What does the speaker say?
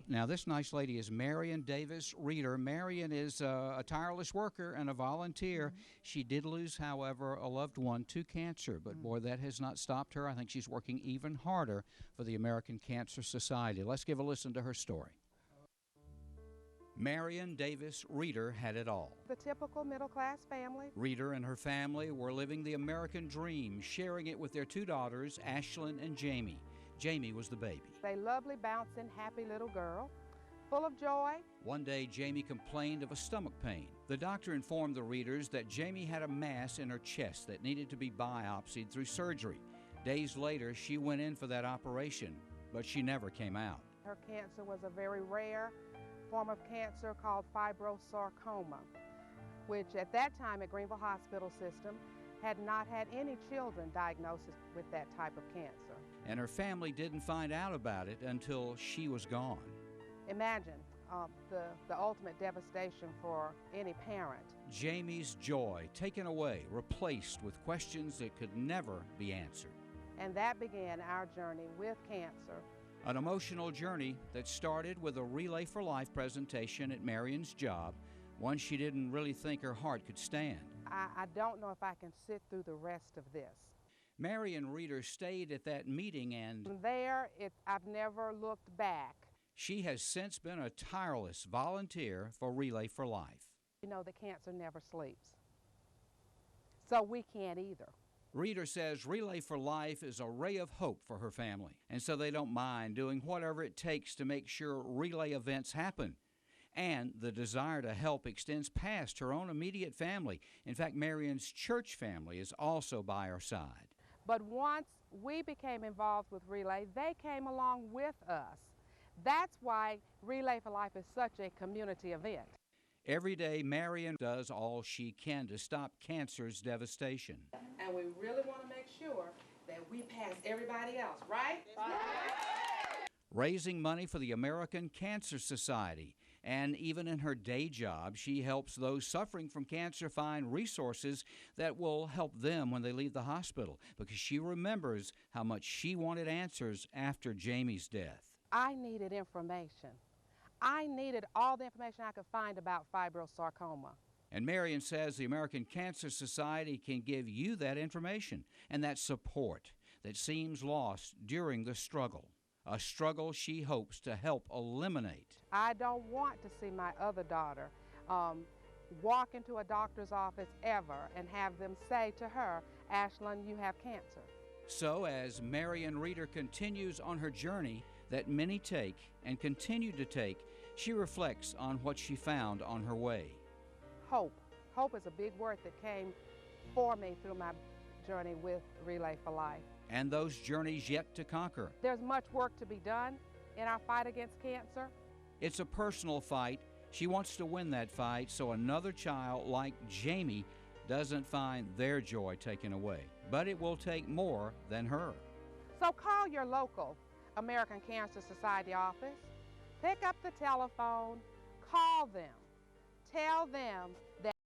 Now, this nice lady is Marion Davis Reeder. Marion is a tireless worker and a volunteer. She did lose, however, a loved one to cancer, but boy, that has not stopped her. I think she's working even harder for the American Cancer Society. Let's give a listen to her story. Marion Davis Reeder had it all. The typical middle-class family. Reeder and her family were living the American dream, sharing it with their two daughters, Ashlyn and Jamie. Jamie was the baby. A lovely, bouncing, happy little girl, full of joy. One day, Jamie complained of a stomach pain. The doctor informed the Reeders that Jamie had a mass in her chest that needed to be biopsied through surgery. Days later, she went in for that operation, but she never came out. Her cancer was a very rare form of cancer called fibrosarcoma, which at that time at Greenville Hospital System had not had any children diagnosed with that type of cancer. And her family didn't find out about it until she was gone. Imagine the ultimate devastation for any parent. Jamie's joy taken away, replaced with questions that could never be answered. And that began our journey with cancer. An emotional journey that started with a Relay for Life presentation at Marion's job, one she didn't really think her heart could stand. I don't know if I can sit through the rest of this. Marion Reeder stayed at that meeting and From there, I've never looked back. She has since been a tireless volunteer for Relay for Life. You know that cancer never sleeps, so we can't either. Reeder says Relay for Life is a ray of hope for her family, and so they don't mind doing whatever it takes to make sure relay events happen. And the desire to help extends past her own immediate family. In fact, Marion's church family is also by her side. But once we became involved with Relay, they came along with us. That's why Relay for Life is such a community event. Every day, Marion does all she can to stop cancer's devastation. And we really want to make sure that we pass everybody else, right? Raising money for the American Cancer Society. And even in her day job, she helps those suffering from cancer find resources that will help them when they leave the hospital, because she remembers how much she wanted answers after Jamie's death. I needed information. I needed all the information I could find about fibrosarcoma. And Marion says the American Cancer Society can give you that information and that support that seems lost during the struggle. A struggle she hopes to help eliminate. I don't want to see my other daughter walk into a doctor's office ever and have them say to her, "Ashlyn, you have cancer." So as Marion Reeder continues on her journey that many take and continue to take, she reflects on what she found on her way. Hope. Hope is a big word that came for me through my journey with Relay for Life. And those journeys yet to conquer. There's much work to be done in our fight against cancer. It's a personal fight. She wants to win that fight so another child like Jamie doesn't find their joy taken away. But it will take more than her. So call your local American Cancer Society office. Pick up the telephone, call them, tell them